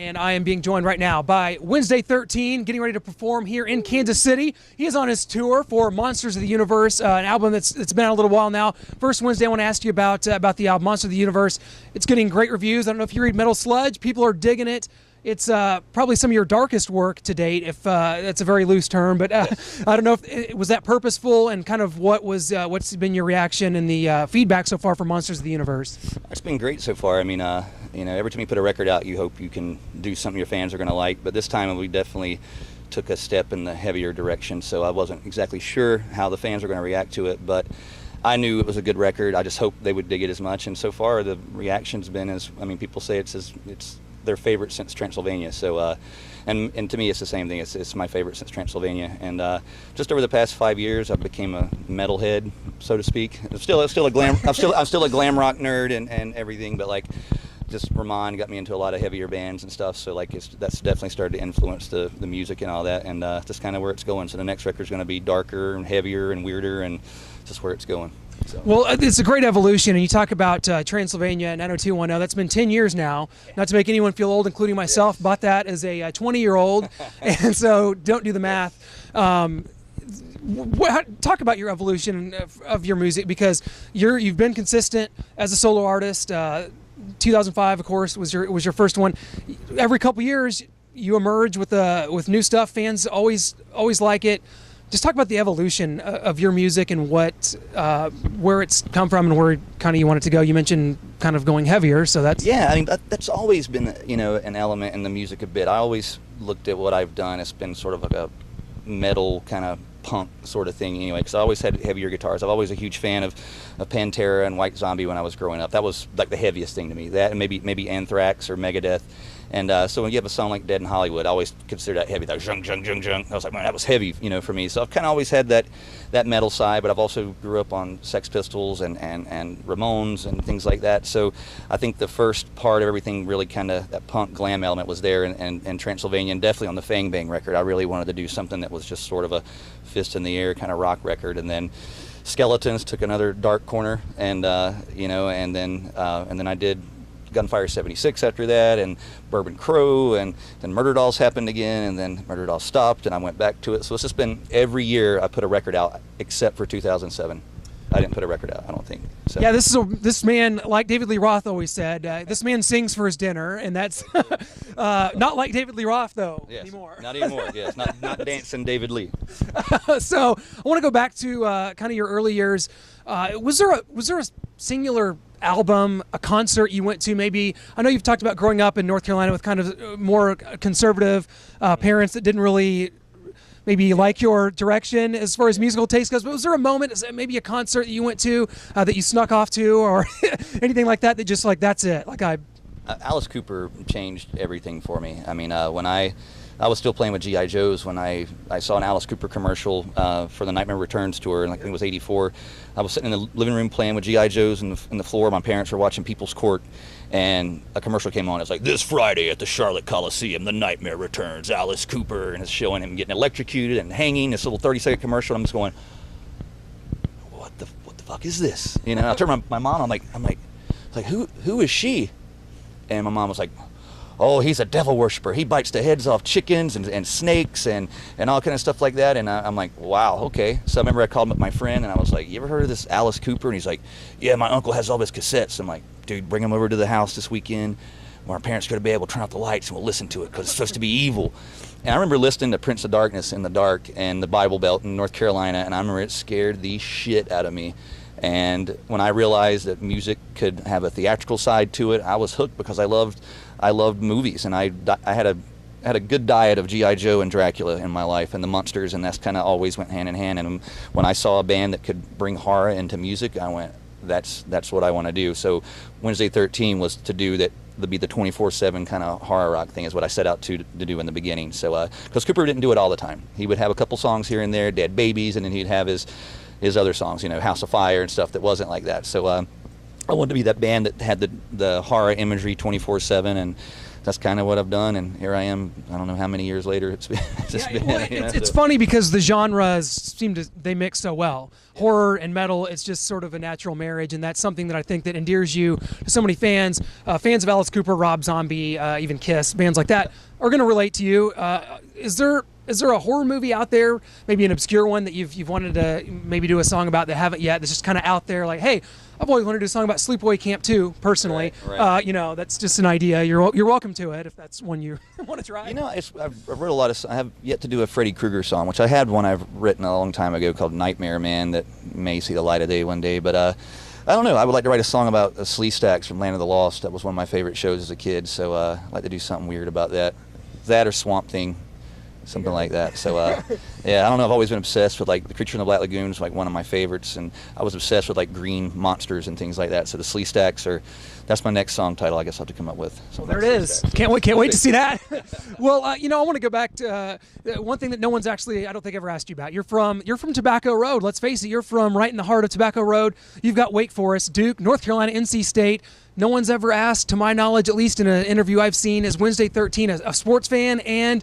and I am being joined right now by Wednesday 13, getting ready to perform here in Kansas City. He is on his tour for Monsters of the Universe, an album that's been out a little while now. First, Wednesday, I want to ask you about the album Monsters of the Universe. It's getting great reviews. I don't know if you read Metal Sludge. People are digging it. It's probably some of your darkest work to date, if that's a very loose term, but I don't know if was that purposeful, and kind of what's been your reaction and the feedback so far for Monsters of the Universe? It's been great so far. I mean, every time you put a record out, you hope you can do something your fans are going to like, but this time we definitely took a step in the heavier direction, so I wasn't exactly sure how the fans were going to react to it, but I knew it was a good record. I just hoped they would dig it as much, and so far the reaction's been people say it's their favorite since Transylvania. So, and to me, it's the same thing. It's my favorite since Transylvania. And just over the past 5 years, I became a metalhead, so to speak. I'm still a glam rock nerd and everything. But just Ramon got me into a lot of heavier bands and stuff. So that's definitely started to influence the music and all that. And just kind of where it's going. So the next record's going to be darker and heavier and weirder, and just where it's going. So. Well, it's a great evolution, and you talk about Transylvania and 90210. That's been 10 years now. Not to make anyone feel old, including myself. Bought that as a 20-year-old, and so don't do the math. Talk about your evolution of your music, because you've been consistent as a solo artist. 2005, of course, was your first one. Every couple years, you emerge with new stuff. Fans always like it. Just talk about the evolution of your music and where it's come from and where kind of you want it to go. You mentioned kind of going heavier, so that's... Yeah, I mean, that's always been, an element in the music a bit. I always looked at what I've done as been sort of like a metal kind of punk sort of thing anyway, because I always had heavier guitars. I'm always a huge fan of Pantera and White Zombie when I was growing up. That was like the heaviest thing to me. That and maybe Anthrax or Megadeth. And so when you have a song like Dead in Hollywood, I always consider that heavy. That zhung, zhung, zhung, zhung. I was like, man, that was heavy, for me. So I've kind of always had that metal side, but I've also grew up on Sex Pistols and Ramones and things like that. So I think the first part of everything really kind of, that punk glam element was there, and Transylvania, and definitely on the Fang Bang record. I really wanted to do something that was just sort of a fist in the air kind of rock record. And then Skeletons took another dark corner, and then I did Gunfire 76 after that, and Bourbon Crow, and then Murder Dolls happened again, and then Murder Dolls stopped, and I went back to it. So it's just been every year I put a record out, except for 2007. I didn't put a record out, I don't think. So. Yeah, this man, like David Lee Roth always said, this man sings for his dinner, and that's not like David Lee Roth though anymore. Not anymore. Yes, not dancing David Lee. So I want to go back to kind of your early years. Was there a singular album, a concert you went to? Maybe, I know you've talked about growing up in North Carolina with kind of more conservative parents that didn't really maybe like your direction as far as musical taste goes, but was there a moment, maybe a concert that you went to that you snuck off to, or anything like that just that's it? Alice Cooper changed everything for me. I mean, when I was still playing with G.I. Joes when I saw an Alice Cooper commercial for the Nightmare Returns tour, and I think it was '84. I was sitting in the living room playing with G.I. Joes in the floor. My parents were watching People's Court, and a commercial came on. It's like, this Friday at the Charlotte Coliseum, the Nightmare Returns, Alice Cooper, and it's showing him getting electrocuted and hanging. This little 30-second commercial. I'm just going, what the fuck is this? I turned my mom. I'm like, who is she? And my mom was like, oh, he's a devil worshiper. He bites the heads off chickens and snakes and all kind of stuff like that. And I'm like, wow, okay. So I remember I called up my friend, and I was like, you ever heard of this Alice Cooper? And he's like, yeah, my uncle has all his cassettes. I'm like, dude, bring him over to the house this weekend where our parents are going to be able to turn off the lights, and we'll listen to it because it's supposed to be evil. And I remember listening to Prince of Darkness in the dark and the Bible Belt in North Carolina, and I remember it scared the shit out of me. And when I realized that music could have a theatrical side to it, I was hooked, because I loved movies, and I had a good diet of G.I. Joe and Dracula in my life, and the monsters, and that's kind of always went hand in hand. And when I saw a band that could bring horror into music, I went, that's what I want to do. So Wednesday 13 was to do that. To be the 24/7 kind of horror rock thing is what I set out to do in the beginning. So because Cooper didn't do it all the time, he would have a couple songs here and there, Dead Babies, and then he'd have his other songs, House of Fire and stuff that wasn't like that. So I wanted to be that band that had the horror imagery 24/7, and that's kind of what I've done, and here I am. I don't know how many years later it's been. It's funny because the genres they mix so well. Horror and metal, it's just sort of a natural marriage, and that's something that I think that endears you to so many fans. Fans of Alice Cooper, Rob Zombie, even Kiss, bands like that are going to relate to you. Is there a horror movie out there, maybe an obscure one that you've wanted to maybe do a song about that haven't yet, that's just kind of out there, like, hey, I've always wanted to do a song about Sleepaway Camp 2, personally. Right. That's just an idea. You're welcome to it if that's one you want to try. I've wrote a lot of. I have yet to do a Freddy Krueger song, which I had one I've written a long time ago called Nightmare Man that may see the light of day one day. But I don't know. I would like to write a song about the Slee Stacks from Land of the Lost. That was one of my favorite shows as a kid. So I'd like to do something weird about that. That or Swamp Thing. Something like that. So, yeah, I don't know. I've always been obsessed with, like, The Creature in the Black Lagoon is, like, one of my favorites. And I was obsessed with, like, green monsters and things like that. So the Slee Stacks that's my next song title I guess I'll have to come up with. So there it is. Can't wait to see that. Well, I want to go back to one thing that no one's actually, I don't think, ever asked you about. You're from Tobacco Road. Let's face it, you're from right in the heart of Tobacco Road. You've got Wake Forest, Duke, North Carolina, NC State. No one's ever asked, to my knowledge, at least in an interview I've seen, is Wednesday 13 a sports fan, and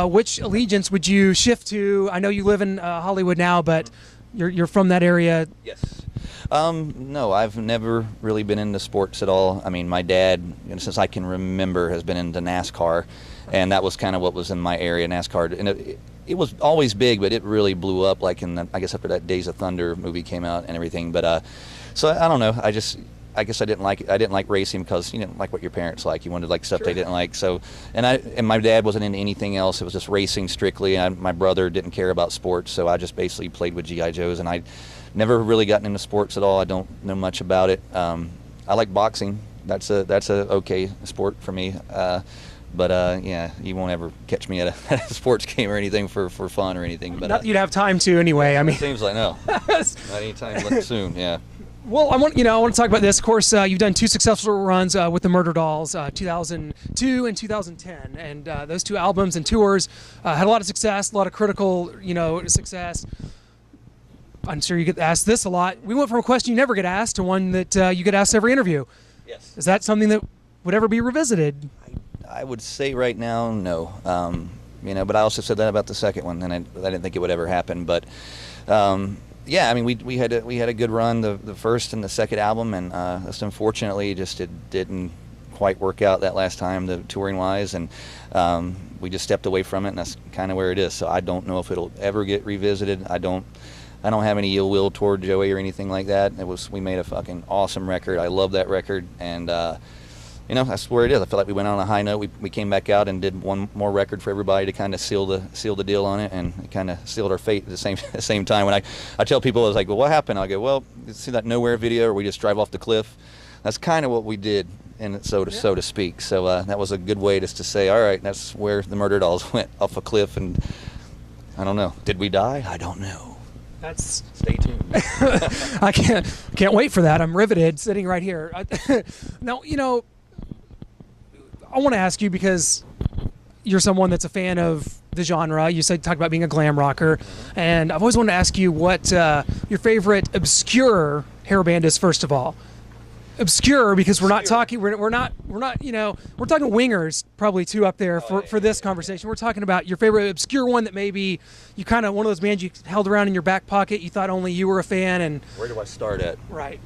which allegiance would you shift to? I know you live in Hollywood now, but you're from that area. Yes. No, I've never really been into sports at all. I mean, my dad, since I can remember, has been into NASCAR, and that was kind of what was in my area, NASCAR. And it was always big, but it really blew up, like I guess after that Days of Thunder movie came out and everything. But so I don't know. I guess I didn't like it. I didn't like racing because you didn't like what your parents like. You wanted like stuff they didn't like. So, and my dad wasn't into anything else. It was just racing strictly. And my brother didn't care about sports, so I just basically played with GI Joes. And I never really gotten into sports at all. I don't know much about it. I like boxing. That's a okay sport for me. But yeah, you won't ever catch me at a sports game or anything for fun or anything. But not that you'd have time to anyway. I mean, it seems like no, not anytime soon. Yeah. Well, I want to talk about this. Of course, you've done two successful runs with the Murder Dolls, 2002 and 2010, and those two albums and tours had a lot of success, a lot of critical, success. I'm sure you get asked this a lot. We went from a question you never get asked to one that you get asked every interview. Yes. Is that something that would ever be revisited? I would say right now, no. But I also said that about the second one, and I didn't think it would ever happen, but. Yeah, I mean, we had a good run the first and the second album, and just unfortunately, it didn't quite work out that last time, the touring wise, and we just stepped away from it, and that's kind of where it is. So I don't know if it'll ever get revisited. I don't have any ill will toward Joey or anything like that. We made a fucking awesome record. I love that record, and that's where it is. I feel like we went on a high note. We came back out and did one more record for everybody to kind of seal the deal on it, and it kind of sealed our fate at the same time. When I tell people, I was like, well, what happened? I go, well, you see that Nowhere video where we just drive off the cliff? That's kind of what we did, and so to speak. So that was a good way just to say, all right, that's where the Murder Dolls went, off a cliff, and I don't know. Did we die? I don't know. Stay tuned. I can't wait for that. I'm riveted, sitting right here. Now, I want to ask you, because you're someone that's a fan of the genre. You talk about being a glam rocker, and I've always wanted to ask you what your favorite obscure hair band is. First of all, obscure, because we're not talking. We're not. We're talking wingers, probably too up there for this conversation. We're talking about your favorite obscure one that maybe you kind of one of those bands you held around in your back pocket. You thought only you were a fan, and where do I start at? Right.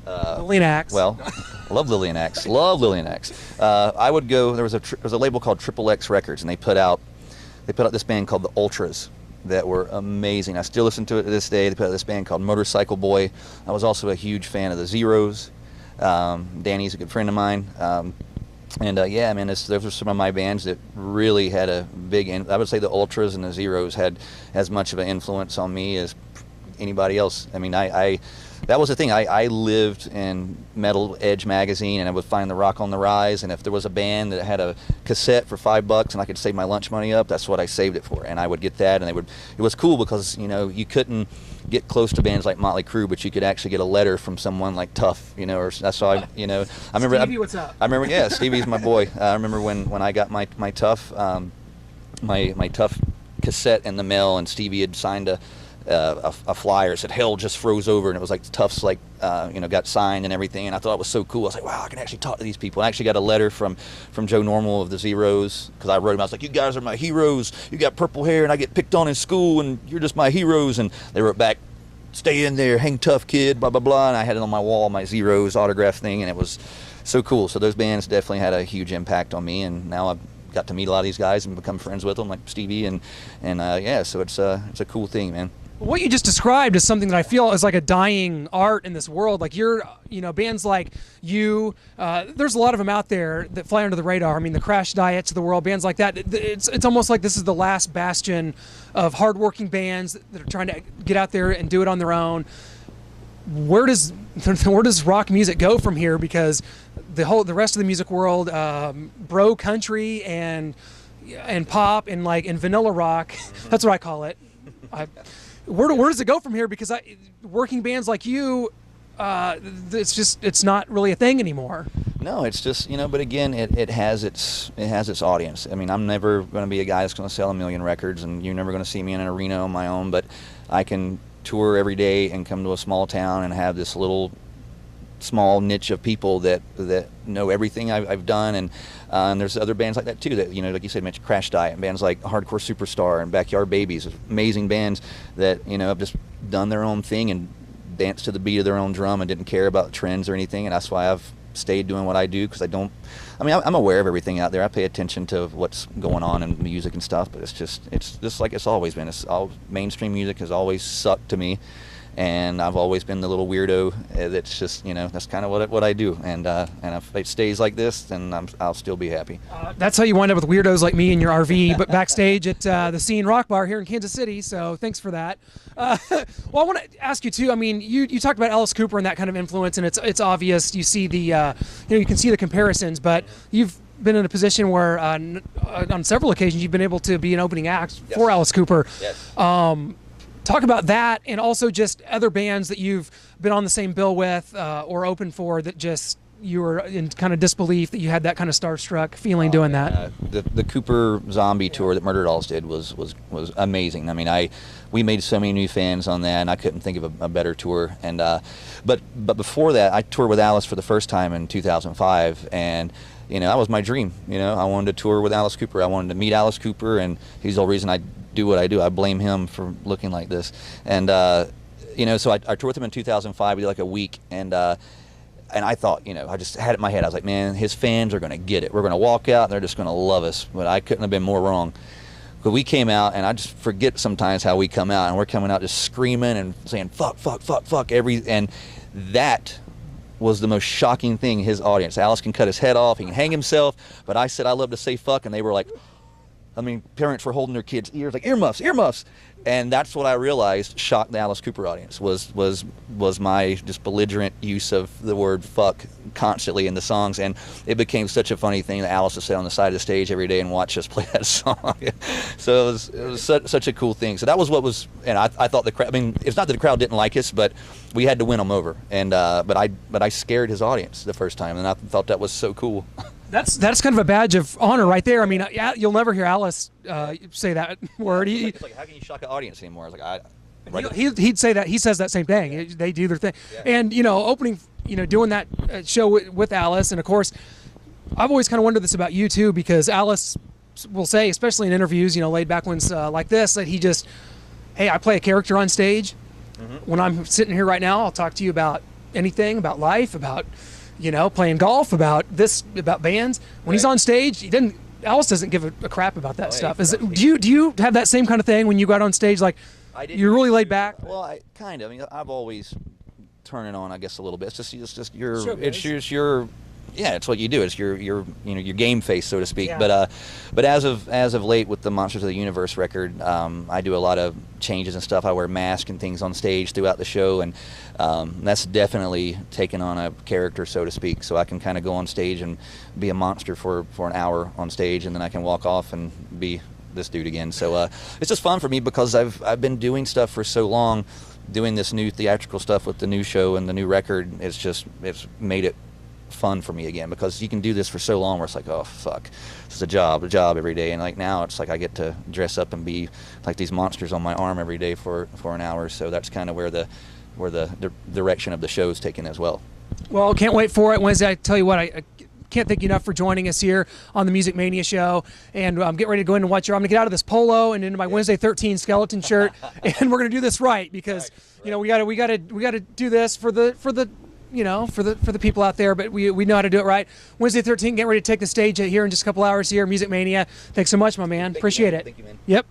Lillian Axe. Well, I love Lillian Axe. I would go. There was a label called Triple X Records, and they put out this band called the Ultras that were amazing. I still listen to it to this day. They put out this band called Motorcycle Boy. I was also a huge fan of the Zeros. Danny's a good friend of mine. Yeah, man, those are some of my bands that really had a big. I would say the Ultras and the Zeros had as much of an influence on me as anybody else. I mean, that was the thing. I lived in Metal Edge magazine, and I would find the Rock on the Rise, and if there was a band that had a cassette for $5 and I could save my lunch money up, that's what I saved it for. And I would get that, and it was cool because you couldn't get close to bands like Motley Crue, but you could actually get a letter from someone like Tough, or that's how I remember. Stevie, what's up? I remember, yeah, Stevie's my boy. I remember when I got my Tough, my Tough cassette in the mail, and Stevie had signed a a flyer that said "Hell just froze over," and it was like Tufts like got signed and everything, and I thought it was so cool. I was like, wow, I can actually talk to these people. And I actually got a letter from Joe Normal of the Zeros, because I wrote him. I was like, you guys are my heroes. You got purple hair, and I get picked on in school, and you're just my heroes. And they wrote back, stay in there, hang tough, kid, blah blah blah. And I had it on my wall, my Zeros autograph thing, and it was so cool. So those bands definitely had a huge impact on me, and now I've got to meet a lot of these guys and become friends with them, like Stevie, and yeah, so it's a cool thing, man. What you just described is something that I feel is like a dying art in this world. Like bands like you, there's a lot of them out there that fly under the radar. I mean, the Crash Diets of the world, bands like that. It's almost like this is the last bastion of hardworking bands that are trying to get out there and do it on their own. Where does rock music go from here? Because the rest of the music world, bro country and pop and vanilla rock, that's what I call it. Where does it go from here? Because working bands like you, it's not really a thing anymore. No, it's just, but again, it has its audience. I mean, I'm never going to be a guy that's going to sell 1 million records, and you're never going to see me in an arena on my own, but I can tour every day and come to a small town and have this little small niche of people that know everything I've done, and there's other bands like that too that, like you said, mentioned Crash Diet, and bands like Hardcore Superstar and Backyard Babies, amazing bands that have just done their own thing and danced to the beat of their own drum and didn't care about trends or anything, and that's why I've stayed doing what I do, because I'm aware of everything out there. I pay attention to what's going on in music and stuff, but it's just like it's always been. Mainstream music has always sucked to me, and I've always been the little weirdo that's just, that's kind of what I do. And if it stays like this, then I'll still be happy. That's how you wind up with weirdos like me in your RV, but backstage at the Scene Rock Bar here in Kansas City. So thanks for that. Well, I want to ask you too. I mean, you talked about Alice Cooper and that kind of influence, and it's obvious. You see the you can see the comparisons, but you've been in a position where on several occasions you've been able to be an opening act for Alice Cooper. Yes. Talk about that, and also just other bands that you've been on the same bill with or open for that just you were in kind of disbelief that you had that kind of starstruck feeling doing that. The Cooper Zombie tour that Murder Dolls did was amazing. I mean, we made so many new fans on that, and I couldn't think of a better tour. And but before that, I toured with Alice for the first time in 2005, and that was my dream. I wanted to tour with Alice Cooper. I wanted to meet Alice Cooper, and he's the whole reason I do what I do. I blame him for looking like this. And so I toured with him in 2005. We did like a week, and I thought, I just had it in my head. I was like, man, his fans are going to get it. We're going to walk out, and they're just going to love us. But I couldn't have been more wrong. But we came out, and I just forget sometimes how we come out, and we're coming out just screaming and saying fuck, fuck, fuck, fuck, and that was the most shocking thing. His audience. Alice can cut his head off, he can hang himself, but I said I love to say fuck, and they were like, parents were holding their kids' ears like earmuffs, and that's what I realized shocked the Alice Cooper audience was my just belligerent use of the word fuck constantly in the songs, and it became such a funny thing that Alice would sit on the side of the stage every day and watch us play that song. So it was such a cool thing. So that was what was, and I thought the crowd. It's not that the crowd didn't like us, but we had to win them over, and but I scared his audience the first time, and I thought that was so cool. That's kind of a badge of honor right there. I mean, you'll never hear Alice say that word. It's like, how can you shock an audience anymore? I was like, he'd say that. He says that same thing. Yeah. They do their thing. Yeah. And, opening, doing that show with Alice. And, of course, I've always kind of wondered this about you, too, because Alice will say, especially in interviews, laid back ones like this, that he just, hey, I play a character on stage. Mm-hmm. When I'm sitting here right now, I'll talk to you about anything, about life, about playing golf, about bands. When he's on stage, Alice doesn't give a crap about that stuff. Do you have that same kind of thing when you got on stage? Like, you're really laid back? Well, I've always turned it on, I guess, a little bit. It's your yeah, it's what you do. It's your game face, so to speak. Yeah. But as of late with the Monsters of the Universe record, I do a lot of changes and stuff. I wear masks and things on stage throughout the show, and that's definitely taken on a character, so to speak. So I can kind of go on stage and be a monster for an hour on stage, and then I can walk off and be this dude again. So it's just fun for me because I've been doing stuff for so long, doing this new theatrical stuff with the new show and the new record. It's made it fun for me again, because you can do this for so long where it's like, oh fuck, it's a job every day, and like now it's like I get to dress up and be like these monsters on my arm every day for an hour. So that's kind of where the direction of the show is taken as well. Well, can't wait for it Wednesday. I tell you what, I can't thank you enough for joining us here on the Music Mania show. And I'm getting ready to go in and watch your. I'm gonna get out of this polo and into my Wednesday 13 skeleton shirt, and we're gonna do this right, because you know we gotta do this for the you know, for the people out there, but we know how to do it right. Wednesday 13, getting ready to take the stage here in just a couple hours here, Music Mania. Thanks so much, my man. Appreciate it. Thank you, man. Yep.